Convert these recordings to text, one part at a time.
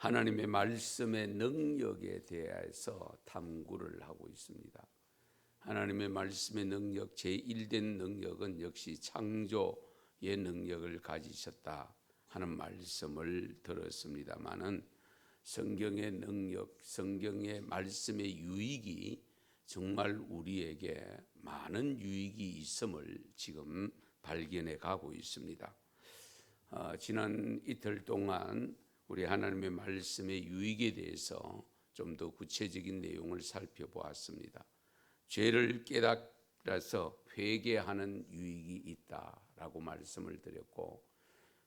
하나님의 말씀의 능력에 대해서 탐구를 하고 있습니다. 하나님의 말씀의 능력, 제1된 능력은 역시 창조의 능력을 가지셨다 하는 말씀을 들었습니다마는 성경의 능력, 성경의 말씀의 유익이 정말 우리에게 많은 유익이 있음을 지금 발견해 가고 있습니다. 지난 이틀 동안 우리 하나님의 말씀의 유익에 대해서 좀 더 구체적인 내용을 살펴보았습니다. 죄를 깨달아서 회개하는 유익이 있다라고 말씀을 드렸고,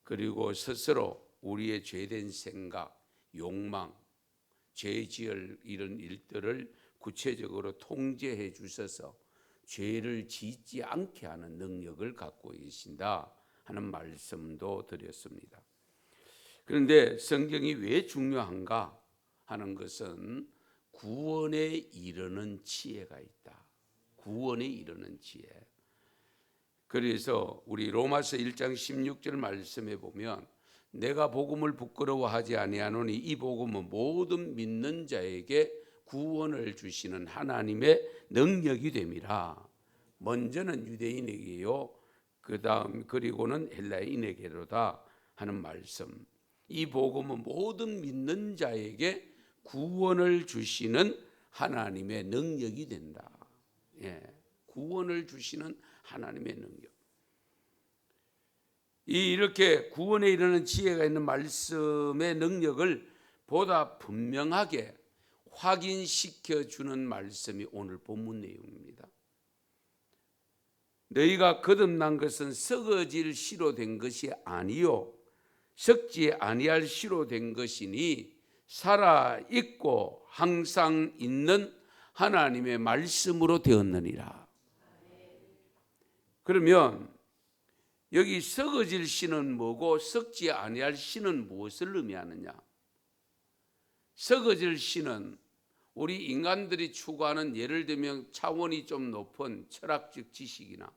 그리고 스스로 우리의 죄된 생각, 욕망, 죄 지을 이런 일들을 구체적으로 통제해 주셔서 죄를 짓지 않게 하는 능력을 갖고 계신다 하는 말씀도 드렸습니다. 그런데 성경이 왜 중요한가 하는 것은 구원에 이르는 지혜가 있다. 구원에 이르는 지혜. 그래서 우리 로마서 1장 16절 말씀에 보면 내가 복음을 부끄러워하지 아니하노니 이 복음은 모든 믿는 자에게 구원을 주시는 하나님의 능력이 됨이라. 먼저는 유대인에게요, 그리고는 헬라인에게로다 하는 말씀. 이 복음은 모든 믿는 자에게 구원을 주시는 하나님의 능력이 된다. 구원을 주시는 하나님의 능력. 이렇게 구원에 이르는 지혜가 있는 말씀의 능력을 보다 분명하게 확인시켜 주는 말씀이 오늘 본문 내용입니다. 너희가 거듭난 것은 썩어질 씨로 된 것이 아니요 썩지 아니할 씨로 된 것이니 살아 있고 항상 있는 하나님의 말씀으로 되었느니라. 그러면 여기 썩어질 씨는 뭐고 썩지 아니할 씨는 무엇을 의미하느냐? 썩어질 씨는 우리 인간들이 추구하는, 예를 들면 차원이 좀 높은 철학적 지식이나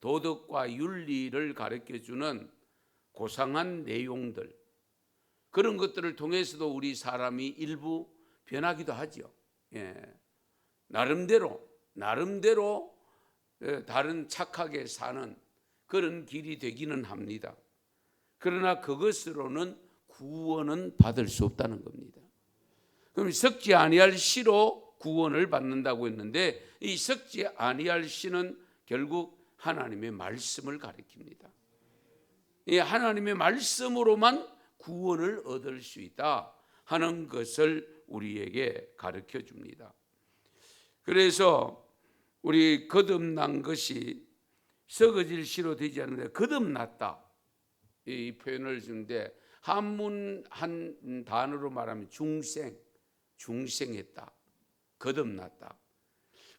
도덕과 윤리를 가르쳐주는 고상한 내용들, 그런 것들을 통해서도 우리 사람이 일부 변하기도 하죠. 나름대로 다른 착하게 사는 그런 길이 되기는 합니다. 그러나 그것으로는 구원은 받을 수 없다는 겁니다. 그럼 썩지 아니할 씨로 구원을 받는다고 했는데, 이 썩지 아니할 씨는 결국 하나님의 말씀을 가리킵니다. 이 하나님의 말씀으로만 구원을 얻을 수 있다 하는 것을 우리에게 가르쳐 줍니다. 그래서 우리 거듭난 것이 썩어질 씨로 되지 않는데 거듭났다, 이 표현을 주는데 한문 한 단어로 말하면 중생했다, 거듭났다.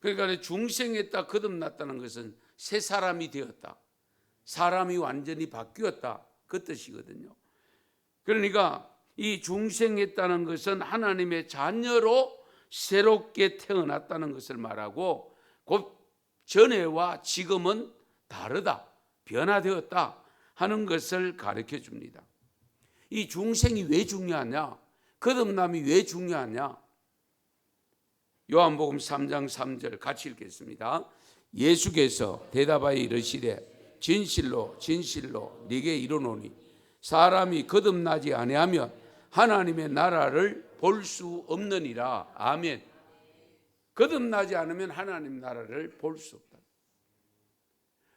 그러니까 중생했다, 거듭났다는 것은 새 사람이 되었다, 사람이 완전히 바뀌었다, 그 뜻이거든요. 그러니까 이 중생했다는 것은 하나님의 자녀로 새롭게 태어났다는 것을 말하고, 곧 전에와 지금은 다르다, 변화되었다 하는 것을 가르쳐 줍니다. 이 중생이 왜 중요하냐? 거듭남이 왜 중요하냐? 요한복음 3장 3절 같이 읽겠습니다. 예수께서 대답하여 이르시되 진실로 진실로 네게 이르노니 사람이 거듭나지 아니하면 하나님의 나라를 볼 수 없느니라. 아멘. 거듭나지 않으면 하나님 나라를 볼 수 없다.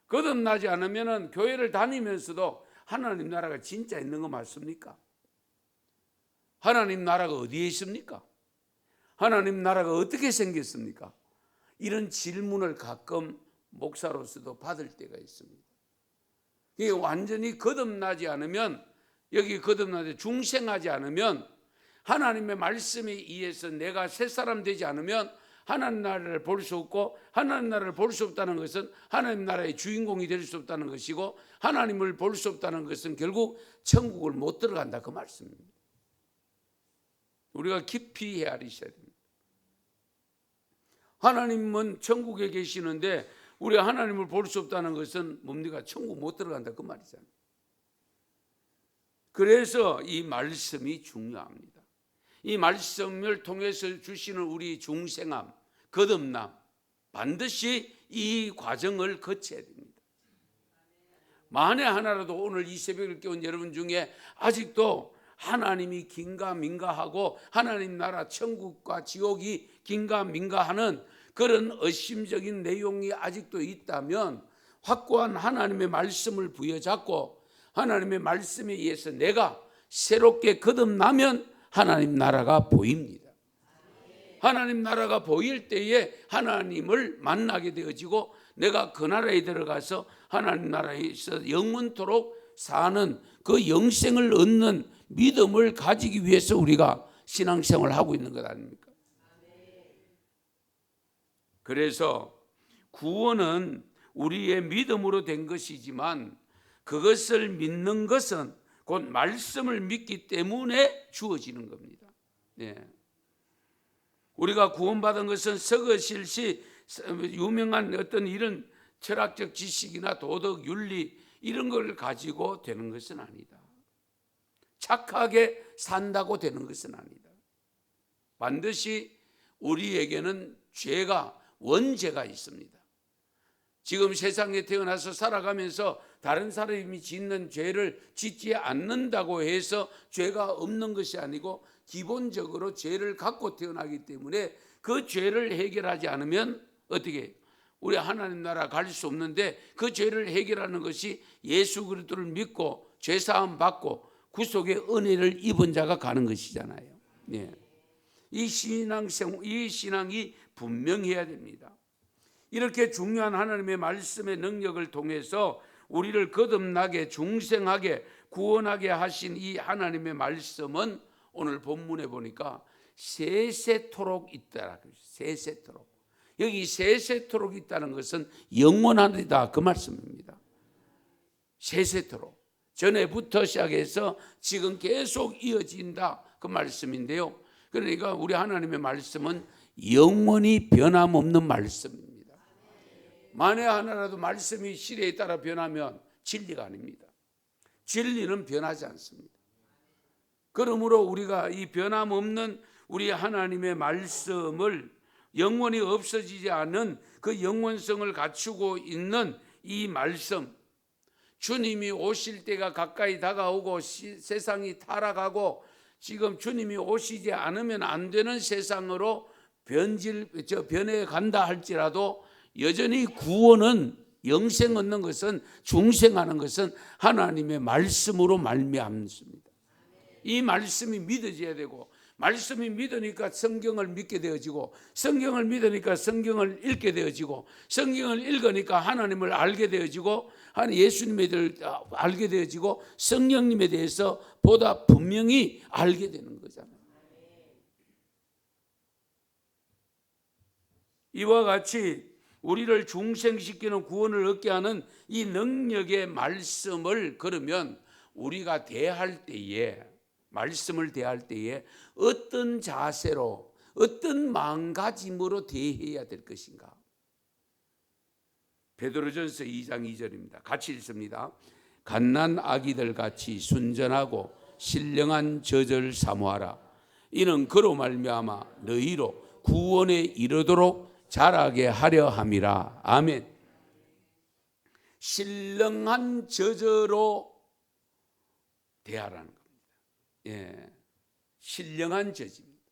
거듭나지 않으면 교회를 다니면서도 하나님 나라가 진짜 있는 거 맞습니까? 하나님 나라가 어디에 있습니까? 하나님 나라가 어떻게 생겼습니까? 이런 질문을 가끔 목사로서도 받을 때가 있습니다. 이게 완전히 거듭나지 않으면, 여기 거듭나지 중생하지 않으면, 하나님의 말씀에 의해서 내가 새 사람 되지 않으면 하나님 나라를 볼 수 없고, 하나님 나라를 볼 수 없다는 것은 하나님 나라의 주인공이 될 수 없다는 것이고, 하나님을 볼 수 없다는 것은 결국 천국을 못 들어간다, 그 말씀입니다. 우리가 깊이 헤아리셔야 됩니다. 하나님은 천국에 계시는데 우리가 하나님을 볼 수 없다는 것은 뭡니까? 천국 못 들어간다, 그 말이잖아요. 그래서 이 말씀이 중요합니다. 이 말씀을 통해서 주시는 우리 중생함, 거듭남, 반드시 이 과정을 거쳐야 됩니다. 만에 하나라도 오늘 이 새벽을 깨운 여러분 중에 아직도 하나님이 긴가민가하고 하나님 나라 천국과 지옥이 긴가민가하는 그런 의심적인 내용이 아직도 있다면 확고한 하나님의 말씀을 부여잡고 하나님의 말씀에 의해서 내가 새롭게 거듭나면 하나님 나라가 보입니다. 하나님 나라가 보일 때에 하나님을 만나게 되어지고 내가 그 나라에 들어가서 하나님 나라에서 영원토록 사는 그 영생을 얻는 믿음을 가지기 위해서 우리가 신앙생활을 하고 있는 것 아닙니까? 그래서 구원은 우리의 믿음으로 된 것이지만 그것을 믿는 것은 곧 말씀을 믿기 때문에 주어지는 겁니다. 네. 우리가 구원받은 것은 썩으실 시 유명한 어떤 이런 철학적 지식이나 도덕 윤리 이런 걸 가지고 되는 것은 아니다. 착하게 산다고 되는 것은 아니다. 반드시 우리에게는 죄가 원죄가 있습니다. 지금 세상에 태어나서 살아가면서 다른 사람이 짓는 죄를 짓지 않는다고 해서 죄가 없는 것이 아니고 기본적으로 죄를 갖고 태어나기 때문에 그 죄를 해결하지 않으면 어떻게 해요? 우리 하나님 나라 갈 수 없는데 그 죄를 해결하는 것이 예수 그리스도를 믿고 죄사함 받고 구속의 은혜를 입은 자가 가는 것이잖아요. 네. 이 신앙이 분명해야 됩니다. 이렇게 중요한 하나님의 말씀의 능력을 통해서 우리를 거듭나게 중생하게 구원하게 하신 이 하나님의 말씀은 오늘 본문에 보니까 세세토록 있더라. 세세토록. 여기 세세토록 있다는 것은 영원하다 그 말씀입니다. 세세토록. 전에부터 시작해서 지금 계속 이어진다 그 말씀인데요. 그러니까 우리 하나님의 말씀은 영원히 변함없는 말씀입니다. 만에 하나라도 말씀이 시대에 따라 변하면 진리가 아닙니다. 진리는 변하지 않습니다. 그러므로 우리가 이 변함없는 우리 하나님의 말씀을 영원히 없어지지 않은 그 영원성을 갖추고 있는 이 말씀, 주님이 오실 때가 가까이 다가오고 세상이 타락하고 지금 주님이 오시지 않으면 안 되는 세상으로 변해 간다 할지라도 여전히 구원은 영생 얻는 것은 중생하는 것은 하나님의 말씀으로 말미암습니다. 이 말씀이 믿어져야 되고 말씀이 믿으니까 성경을 믿게 되어지고 성경을 믿으니까 성경을 읽게 되어지고 성경을 읽으니까 하나님을 알게 되어지고 예수님에 대해 알게 되어지고 성령님에 대해서 보다 분명히 알게 되는 거잖아요. 이와 같이 우리를 중생시키는 구원을 얻게 하는 이 능력의 말씀을 그러면 우리가 대할 때에 말씀을 대할 때에 어떤 자세로 어떤 마음가짐으로 대해야 될 것인가? 베드로전서 2장 2절입니다. 같이 읽습니다. 갓난 아기들 같이 순전하고 신령한 젖을 사모하라. 이는 그로 말미암아 너희로 구원에 이르도록 자라게 하려 함이라. 아멘. 신령한 젖으로 대하라는 겁니다. 예, 신령한 젖입니다.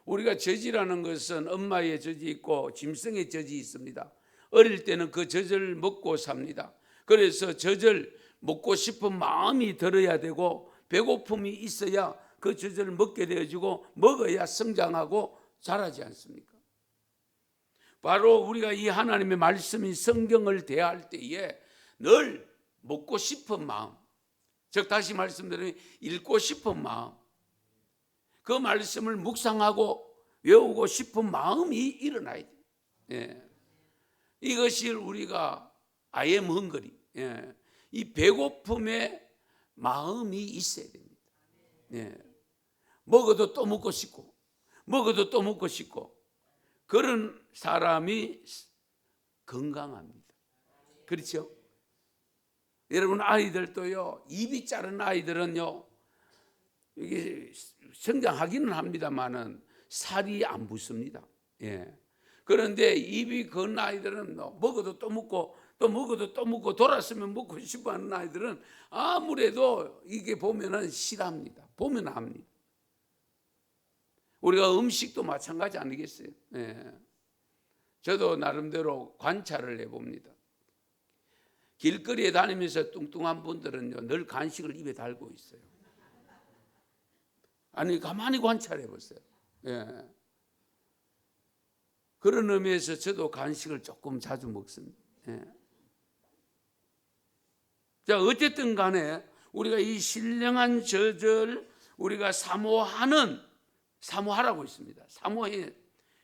우리가 젖이라는 것은 엄마의 젖이 있고 짐승의 젖이 있습니다. 어릴 때는 그 젖을 먹고 삽니다. 그래서 젖을 먹고 싶은 마음이 들어야 되고 배고픔이 있어야 그 젖을 먹게 되어지고 먹어야 성장하고 자라지 않습니까? 바로 우리가 이 하나님의 말씀인 성경을 대할 때에 늘 먹고 싶은 마음, 즉 다시 말씀드리면 읽고 싶은 마음, 그 말씀을 묵상하고 외우고 싶은 마음이 일어나야 돼요. 예. 이것이 우리가 I am hungry, 예. 이 배고픔의 마음이 있어야 됩니다. 예. 먹어도 또 먹고 싶고 먹어도 또 먹고 싶고 그런 사람이 건강합니다. 그렇죠? 여러분 아이들도요, 입이 자른 아이들은요 이게 성장하기는 합니다만은 살이 안 붙습니다. 예. 그런데 입이 건 아이들은 먹어도 또 먹고 또 먹어도 또 먹고 돌았으면 먹고 싶어하는 아이들은 아무래도 이게 보면은 싫어합니다. 보면 합니다. 우리가 음식도 마찬가지 아니겠어요? 예. 저도 나름대로 관찰을 해봅니다. 길거리에 다니면서 뚱뚱한 분들은요, 늘 간식을 입에 달고 있어요. 아니, 가만히 관찰해 보세요. 예. 그런 의미에서 저도 간식을 조금 자주 먹습니다. 예. 자, 어쨌든 간에 우리가 이 신령한 저절 우리가 사모하라고 있습니다. 사모해.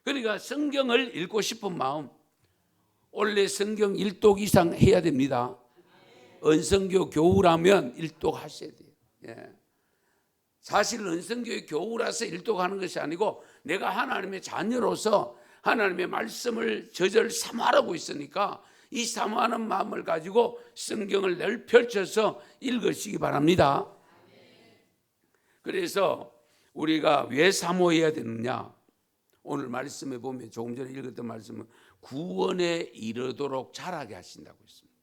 그러니까 성경을 읽고 싶은 마음, 원래 성경 1독 이상 해야 됩니다. 은성교 교우라면 1독 하셔야 돼요. 예. 사실 은성교의 교우라서 1독 하는 것이 아니고 내가 하나님의 자녀로서 하나님의 말씀을 저절 사모하라고 있으니까 이 사모하는 마음을 가지고 성경을 늘 펼쳐서 읽으시기 바랍니다. 그래서 우리가 왜 사모해야 되느냐? 오늘 말씀에 보면 조금 전에 읽었던 말씀은 구원에 이르도록 자라게 하신다고 했습니다.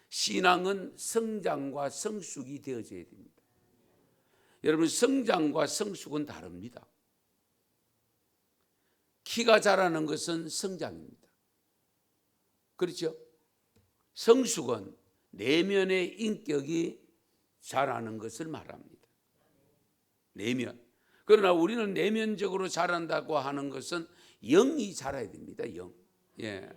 신앙은 성장과 성숙이 되어져야 됩니다. 여러분, 성장과 성숙은 다릅니다. 키가 자라는 것은 성장입니다. 그렇죠? 성숙은 내면의 인격이 자라는 것을 말합니다. 내면. 그러나 우리는 내면적으로 자란다고 하는 것은 영이 자라야 됩니다. 영. 예.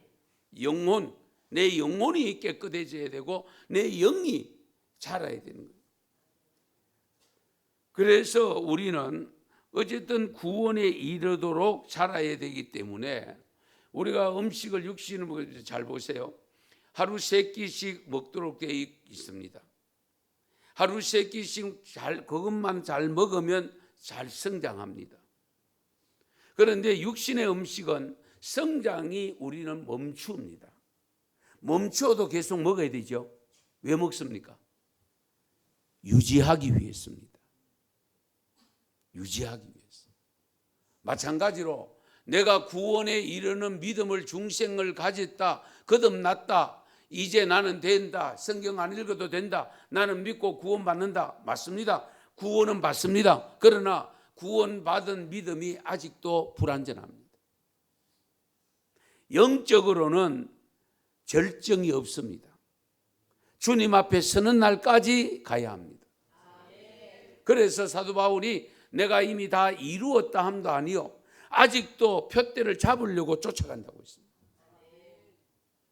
영혼. 내 영혼이 깨끗해져야 되고 내 영이 자라야 되는 거예요. 그래서 우리는 어쨌든 구원에 이르도록 자라야 되기 때문에 우리가 음식을 육신을 먹을 잘 보세요. 하루 3끼씩 먹도록 되어 있습니다. 하루 3끼씩 그것만 잘 먹으면 잘 성장합니다. 그런데 육신의 음식은 성장이 우리는 멈춥니다. 멈춰도 계속 먹어야 되죠. 왜 먹습니까? 유지하기 위해서입니다. 유지하기 위해서. 마찬가지로 내가 구원에 이르는 믿음을 중생을 가졌다, 거듭났다, 이제 나는 된다, 성경 안 읽어도 된다, 나는 믿고 구원받는다. 맞습니다. 구원은 받습니다. 그러나 구원받은 믿음이 아직도 불완전합니다. 영적으로는 절정이 없습니다. 주님 앞에 서는 날까지 가야 합니다. 그래서 사도 바울이 내가 이미 다 이루었다 함도 아니요, 아직도 푯대를 잡으려고 쫓아간다고 했습니다.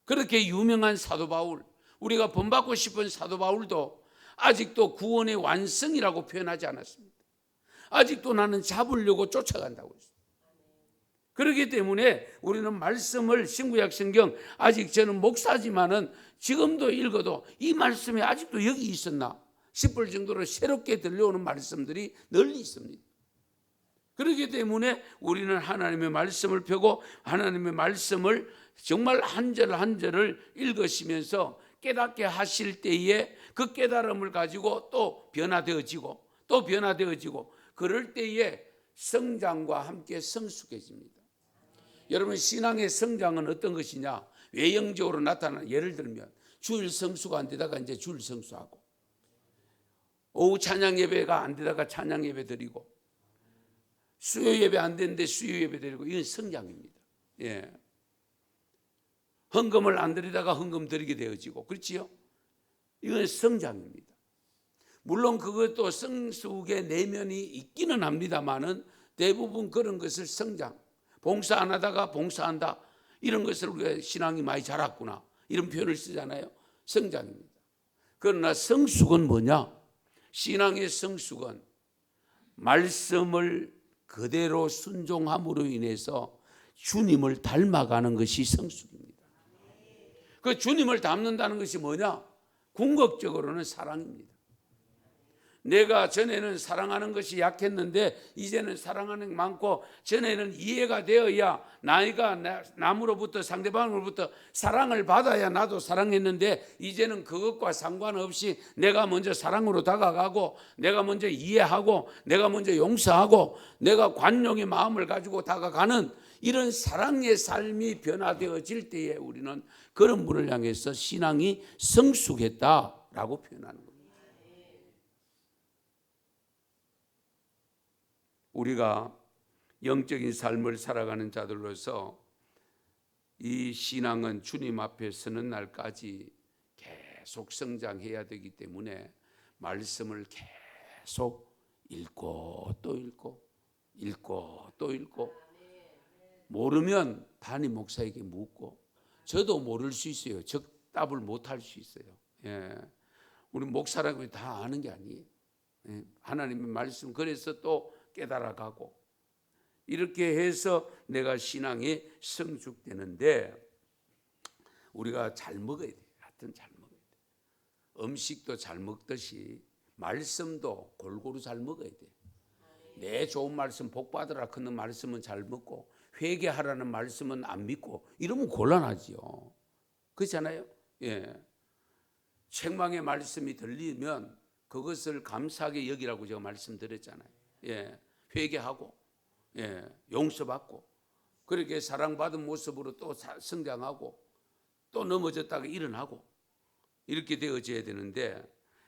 그렇게 유명한 사도 바울, 우리가 본받고 싶은 사도 바울도 아직도 구원의 완성이라고 표현하지 않았습니다. 아직도 나는 잡으려고 쫓아간다고 했습니다. 그렇기 때문에 우리는 말씀을, 신구약 성경, 아직 저는 목사지만은 지금도 읽어도 이 말씀이 아직도 여기 있었나 싶을 정도로 새롭게 들려오는 말씀들이 널리 있습니다. 그렇기 때문에 우리는 하나님의 말씀을 펴고 하나님의 말씀을 정말 한 절 한 절을 읽으시면서 깨닫게 하실 때에 그 깨달음을 가지고 또 변화되어지고 또 변화되어지고 그럴 때에 성장과 함께 성숙해집니다. 여러분, 신앙의 성장은 어떤 것이냐? 외형적으로 나타나는, 예를 들면 주일 성수가 안 되다가 이제 주일 성수하고, 오후 찬양 예배가 안 되다가 찬양 예배 드리고, 수요 예배 안 되는데 수요 예배 드리고, 이건 성장입니다. 예. 헌금을 안 드리다가 헌금 드리게 되어지고, 그렇지요? 이건 성장입니다. 물론 그것도 성숙의 내면이 있기는 합니다만은 대부분 그런 것을 성장, 봉사 안 하다가 봉사한다, 이런 것을 우리가 신앙이 많이 자랐구나, 이런 표현을 쓰잖아요. 성장입니다. 그러나 성숙은 뭐냐? 신앙의 성숙은 말씀을 그대로 순종함으로 인해서 주님을 닮아가는 것이 성숙입니다. 그 주님을 닮는다는 것이 뭐냐? 궁극적으로는 사랑입니다. 내가 전에는 사랑하는 것이 약했는데 이제는 사랑하는 게 많고, 전에는 이해가 되어야 나이가 남으로부터 상대방으로부터 사랑을 받아야 나도 사랑했는데 이제는 그것과 상관없이 내가 먼저 사랑으로 다가가고, 내가 먼저 이해하고, 내가 먼저 용서하고, 내가 관용의 마음을 가지고 다가가는 이런 사랑의 삶이 변화되어질 때에 우리는 그런 분을 향해서 신앙이 성숙했다라고 표현하는 겁니다. 우리가 영적인 삶을 살아가는 자들로서 이 신앙은 주님 앞에 서는 날까지 계속 성장해야 되기 때문에 말씀을 계속 읽고 또 읽고 읽고 또 읽고, 모르면 담임 목사에게 묻고, 저도 모를 수 있어요. 적답을 못할 수 있어요. 예. 우리 목사라고 다 아는 게 아니에요. 예. 하나님의 말씀, 그래서 또 깨달아가고, 이렇게 해서 내가 신앙이 성숙되는데, 우리가 잘 먹어야 돼요. 하여튼 잘 먹어야 돼요. 음식도 잘 먹듯이 말씀도 골고루 잘 먹어야 돼요. 내 좋은 말씀, 복 받으라 하는 말씀은 잘 먹고, 회개하라는 말씀은 안 믿고, 이러면 곤란하지요. 그렇잖아요. 예. 책망의 말씀이 들리면 그것을 감사하게 여기라고 제가 말씀드렸잖아요. 예. 회개하고, 예. 용서받고, 그렇게 사랑받은 모습으로 또 성장하고, 또 넘어졌다가 일어나고, 이렇게 되어져야 되는데,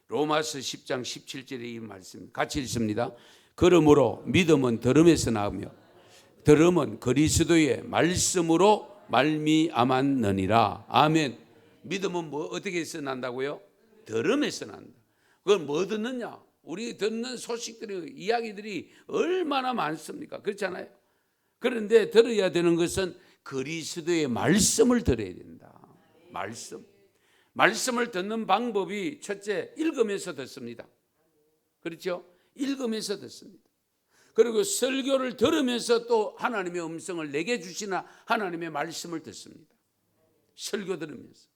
로마서 10장 17절의 이 말씀 같이 읽습니다. 그러므로 믿음은 들음에서 나오며 들음은 그리스도의 말씀으로 말미암았느니라. 아멘. 믿음은 뭐 어떻게 해서 난다고요? 들음에서 난다. 그건 뭐 듣느냐? 우리 듣는 소식들이, 이야기들이 얼마나 많습니까? 그렇잖아요. 그런데 들어야 되는 것은 그리스도의 말씀을 들어야 된다. 말씀을 듣는 방법이 첫째, 읽으면서 듣습니다. 그렇죠? 읽으면서 듣습니다. 그리고 설교를 들으면서 또 하나님의 음성을 내게 주시나 하나님의 말씀을 듣습니다. 설교 들으면서.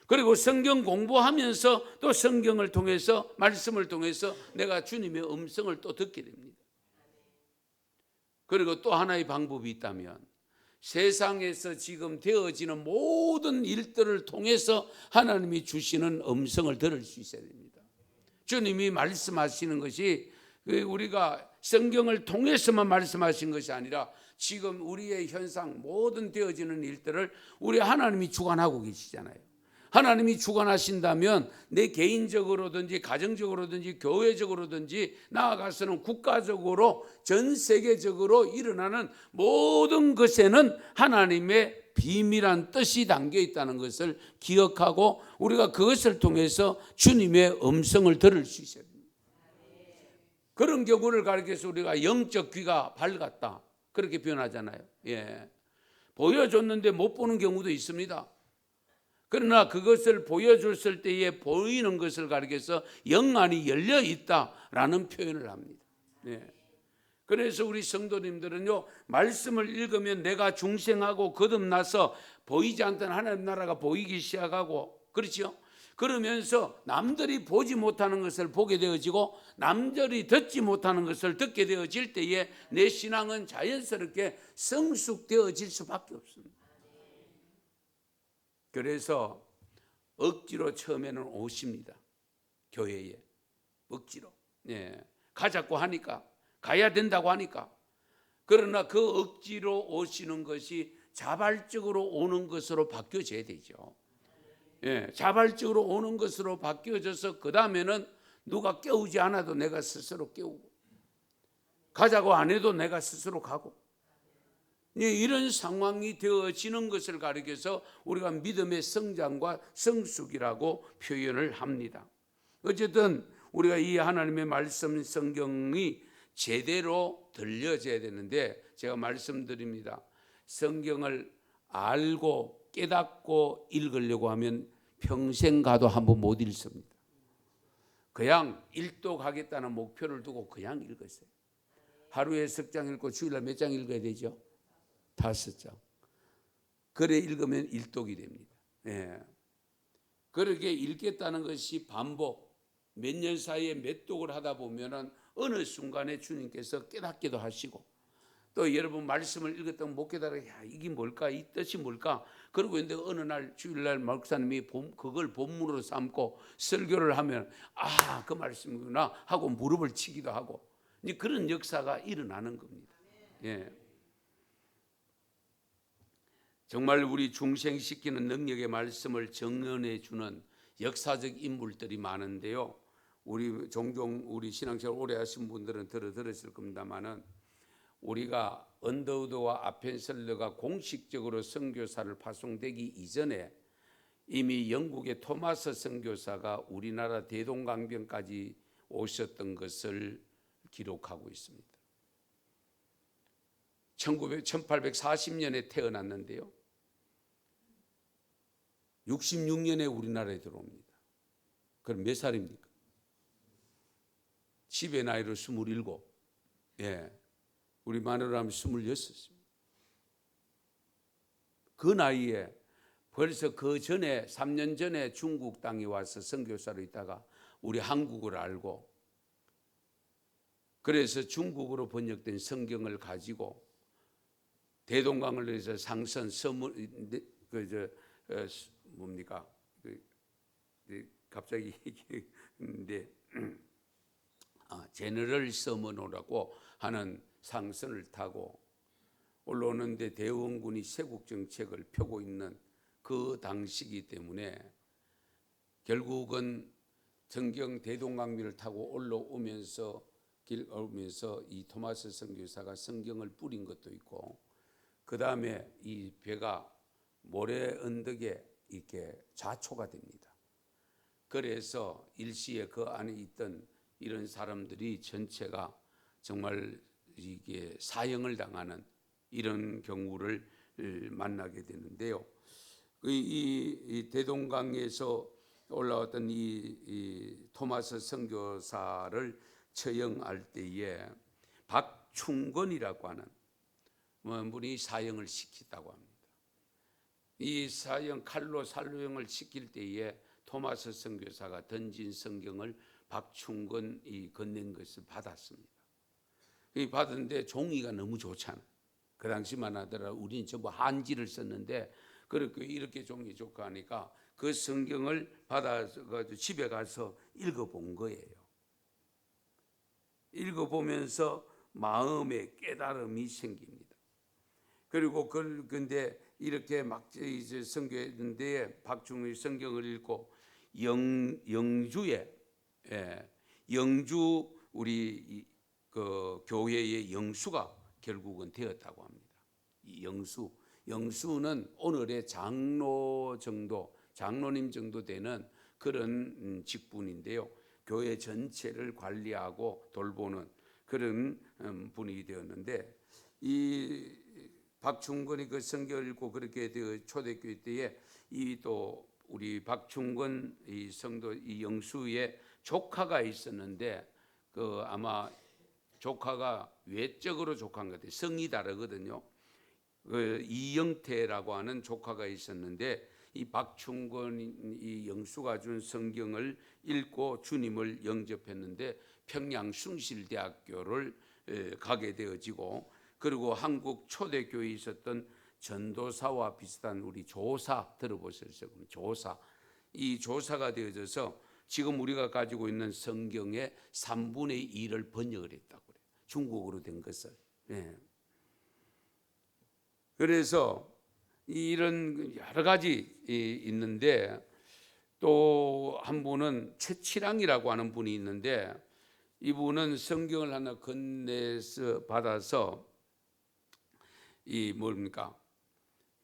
그리고 성경 공부하면서 또 성경을 통해서, 말씀을 통해서 내가 주님의 음성을 또 듣게 됩니다. 그리고 또 하나의 방법이 있다면, 세상에서 지금 되어지는 모든 일들을 통해서 하나님이 주시는 음성을 들을 수 있어야 됩니다. 주님이 말씀하시는 것이 우리가 성경을 통해서만 말씀하신 것이 아니라 지금 우리의 현상, 모든 되어지는 일들을 우리 하나님이 주관하고 계시잖아요. 하나님이 주관하신다면 내 개인적으로든지 가정적으로든지 교회적으로든지 나아가서는 국가적으로 전 세계적으로 일어나는 모든 것에는 하나님의 비밀한 뜻이 담겨 있다는 것을 기억하고 우리가 그것을 통해서 주님의 음성을 들을 수 있어야 됩니다. 그런 경우를 가리켜서 우리가 영적 귀가 밝았다, 그렇게 표현하잖아요. 예. 보여줬는데 못 보는 경우도 있습니다. 그러나 그것을 보여줬을 때에 보이는 것을 가리켜서 영안이 열려 있다라는 표현을 합니다. 예. 그래서 우리 성도님들은요, 말씀을 읽으면 내가 중생하고 거듭나서 보이지 않던 하나님 나라가 보이기 시작하고, 그렇죠? 그러면서 남들이 보지 못하는 것을 보게 되어지고 남들이 듣지 못하는 것을 듣게 되어질 때에 내 신앙은 자연스럽게 성숙되어질 수밖에 없습니다. 그래서 억지로 처음에는 오십니다. 교회에 억지로. 예. 가자고 하니까, 가야 된다고 하니까. 그러나 그 억지로 오시는 것이 자발적으로 오는 것으로 바뀌어져야 되죠. 예. 자발적으로 오는 것으로 바뀌어져서 그 다음에는 누가 깨우지 않아도 내가 스스로 깨우고, 가자고 안 해도 내가 스스로 가고, 이런 상황이 되어지는 것을 가리켜서 우리가 믿음의 성장과 성숙이라고 표현을 합니다. 어쨌든 우리가 이 하나님의 말씀 성경이 제대로 들려져야 되는데, 제가 말씀드립니다. 성경을 알고 깨닫고 읽으려고 하면 평생 가도 한번 못 읽습니다. 그냥 일독하겠다는 목표를 두고 그냥 읽으세요. 하루에 석 장 읽고 주일날 몇 장 읽어야 되죠? 5장. 그래 읽으면 일독이 됩니다. 예. 그렇게 읽겠다는 것이 반복, 몇 년 사이에 몇 독을 하다 보면은 어느 순간에 주님께서 깨닫기도 하시고, 또 여러분 말씀을 읽었다가 못 깨달아, 야 이게 뭘까, 이 뜻이 뭘까, 그러고 있는데 어느 날 주일날 목사님이 그걸 본문으로 삼고 설교를 하면 그 말씀이구나 하고 무릎을 치기도 하고, 이제 그런 역사가 일어나는 겁니다. 예. 정말 우리 중생시키는 능력의 말씀을 정언해 주는 역사적 인물들이 많은데요. 우리 종종 우리 신앙생활 오래 하신 분들은 들었을 겁니다만은, 우리가 언더우드와 아펜셀러가 공식적으로 선교사를 파송되기 이전에 이미 영국의 토마스 선교사가 우리나라 대동강변까지 오셨던 것을 기록하고 있습니다. 1840년에 태어났는데요, 66년에 우리나라에 들어옵니다. 그럼 몇 살입니까? 10의 나이로 27. 예. 우리 마누라 하면 26입니다. 그 나이에 벌써 그 전에 3년 전에 중국 땅에 와서 선교사로 있다가 우리 한국을 알고, 그래서 중국어로 번역된 성경을 가지고 대동강을 해서 상선 서문 뭡니까? 갑자기 얘기했는데 제너럴 서머노라고 하는 상선을 타고 올라오는데 대원군이 세국 정책을 펴고 있는 그 당시이기 때문에 결국은 정경 대동강변을 타고 올라오면서 이 토마스 선교사가 성경을 뿌린 것도 있고, 그 다음에 이 배가 모래 언덕에 이렇게 좌초가 됩니다. 그래서 일시에 그 안에 있던 이런 사람들이 전체가 정말 이게 사형을 당하는 이런 경우를 만나게 되는데요. 이 대동강에서 올라왔던 이 토마스 선교사를 처형할 때에 박충건이라고 하는 분이 사형을 시켰다고 합니다. 이 칼로 살로형을 시킬 때에 토마스 선교사가 던진 성경을 박충건이 건넨 것을 받았습니다. 받았는데 종이가 너무 좋잖아. 그 당시만 하더라도 우리는 전부 한지를 썼는데, 그렇게 이렇게 종이 좋고 하니까 그 성경을 받아서 집에 가서 읽어본 거예요. 읽어보면서 마음에 깨달음이 생깁니다. 그리고 근데 이렇게 막 이제 선교했는데 박충건이 성경을 읽고 영주에 영주 우리 그 교회의 영수가 결국은 되었다고 합니다. 이 영수는 오늘의 장로님 정도 되는 그런 직분인데요. 교회 전체를 관리하고 돌보는 그런 분이 되었는데, 이 박충건이 그 성경을 읽고 그렇게 초대교회 때에 이 또 우리 박충건 이 성도 이 영수의 조카가 있었는데, 그 아마 조카가 외적으로 조카인 것 같아요. 성이 다르거든요. 그 이영태라고 하는 조카가 있었는데, 이 박충건 이 영수가 준 성경을 읽고 주님을 영접했는데 평양 숭실대학교를 가게 되어지고, 그리고 한국 초대교회에 있었던 전도사와 비슷한 우리 조사 들어보셨어요? 이 조사가 되어져서 지금 우리가 가지고 있는 성경의 3분의 2를 번역을 했다고 그래요. 중국어로 된 것을. 그래서 이런 여러 가지 있는데, 또 한 분은 최치랑이라고 하는 분이 있는데, 이분은 성경을 하나 건네서 받아서 이 뭡니까?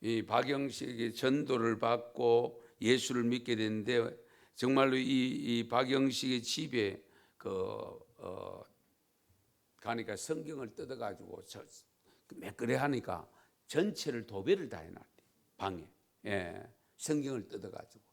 이 박영식의 전도를 받고 예수를 믿게 됐는데, 정말로 이 박영식의 집에 가니까 성경을 뜯어가지고 매끄레 하니까 전체를 도배를 다 해놨대, 방에. 성경을 뜯어가지고.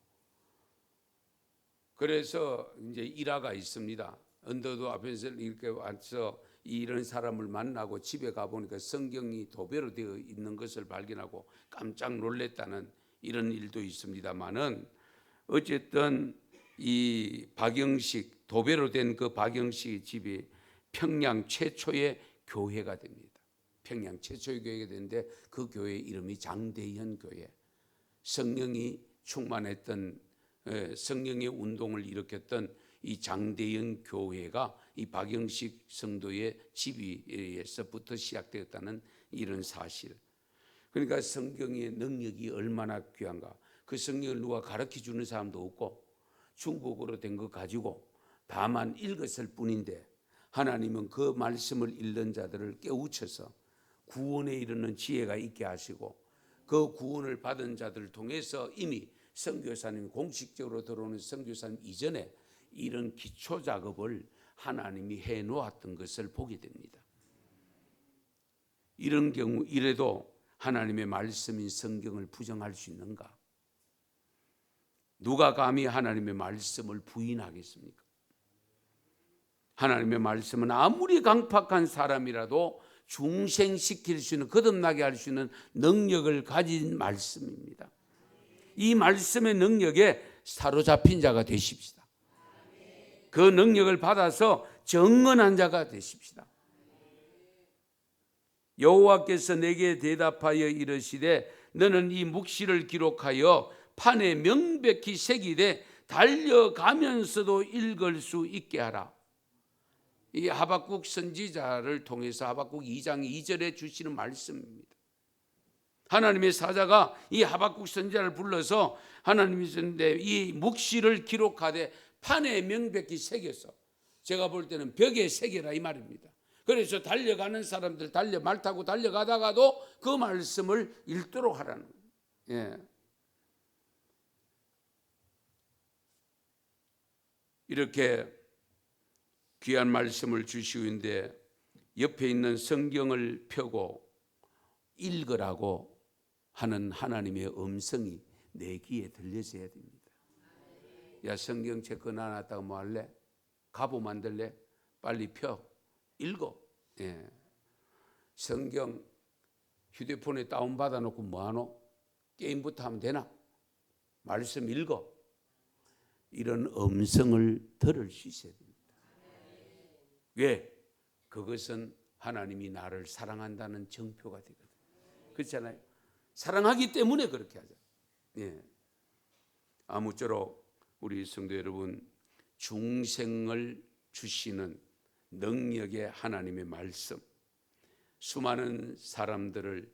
그래서 이제 일화가 있습니다. 언더도 앞에서 이렇게 와서 이런 사람을 만나고 집에 가보니까 성경이 도배로 되어 있는 것을 발견하고 깜짝 놀랐다는 이런 일도 있습니다만은, 어쨌든 이 박영식 도배로 된 그 박영식 집이 평양 최초의 교회가 됩니다. 평양 최초의 교회가 되는데 그 교회 이름이 장대현 교회. 성령이 충만했던 성령의 운동을 일으켰던 이 장대현 교회가 이 박영식 성도의 집에서부터 시작되었다는 이런 사실. 그러니까 성경의 능력이 얼마나 귀한가. 그 성경을 누가 가르쳐 주는 사람도 없고 중국어로 된 거 가지고 다만 읽었을 뿐인데 하나님은 그 말씀을 읽는 자들을 깨우쳐서 구원에 이르는 지혜가 있게 하시고 그 구원을 받은 자들을 통해서 이미 선교사님이 공식적으로 들어오는 선교사님 이전에 이런 기초 작업을 하나님이 해 놓았던 것을 보게 됩니다. 이런 경우 이래도 하나님의 말씀인 성경을 부정할 수 있는가? 누가 감히 하나님의 말씀을 부인하겠습니까? 하나님의 말씀은 아무리 강팍한 사람이라도 중생시킬 수 있는, 거듭나게 할 수 있는 능력을 가진 말씀입니다. 이 말씀의 능력에 사로잡힌 자가 되십시다. 그 능력을 받아서 정언한 자가 되십시다. 여호와께서 내게 대답하여 이르시되 너는 이 묵시를 기록하여 판에 명백히 새기되 달려가면서도 읽을 수 있게 하라. 이 하박국 선지자를 통해서 하박국 2장 2절에 주시는 말씀입니다. 하나님의 사자가 이 하박국 선지자를 불러서 하나님이 쓰는데 이 묵시를 기록하되 판에 명백히 새겨서, 제가 볼 때는 벽에 새겨라 이 말입니다. 그래서 달려가는 사람들 말 타고 달려가다가도 그 말씀을 읽도록 하라는 거예요. 이렇게 귀한 말씀을 주시고 있는데 옆에 있는 성경을 펴고 읽으라고 하는 하나님의 음성이 내 귀에 들려져야 됩니다. 야, 성경책 꺼내놨다가 뭐 할래? 가보 만들래? 빨리 펴 읽어. 성경 휴대폰에 다운받아 놓고 뭐하노? 게임부터 하면 되나? 말씀 읽어. 이런 음성을 들을 수 있어야 됩니다. 왜? 그것은 하나님이 나를 사랑한다는 증표가 되거든요. 그렇잖아요. 사랑하기 때문에 그렇게 하죠. 아무쪼록 우리 성도 여러분, 중생을 주시는 능력의 하나님의 말씀, 수많은 사람들을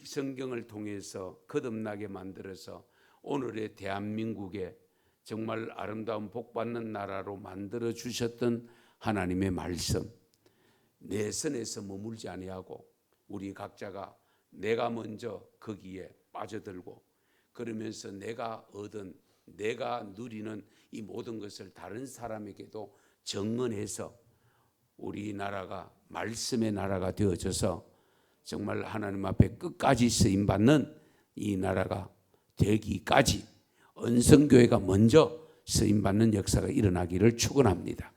성경을 통해서 거듭나게 만들어서 오늘의 대한민국에 정말 아름다운 복받는 나라로 만들어 주셨던 하나님의 말씀, 내 선에서 머물지 아니하고 우리 각자가 내가 먼저 거기에 빠져들고 그러면서 내가 얻은, 내가 누리는 이 모든 것을 다른 사람에게도 증언해서 우리나라가 말씀의 나라가 되어져서 정말 하나님 앞에 끝까지 쓰임받는 이 나라가 되기까지 언성교회가 먼저 쓰임받는 역사가 일어나기를 축원합니다.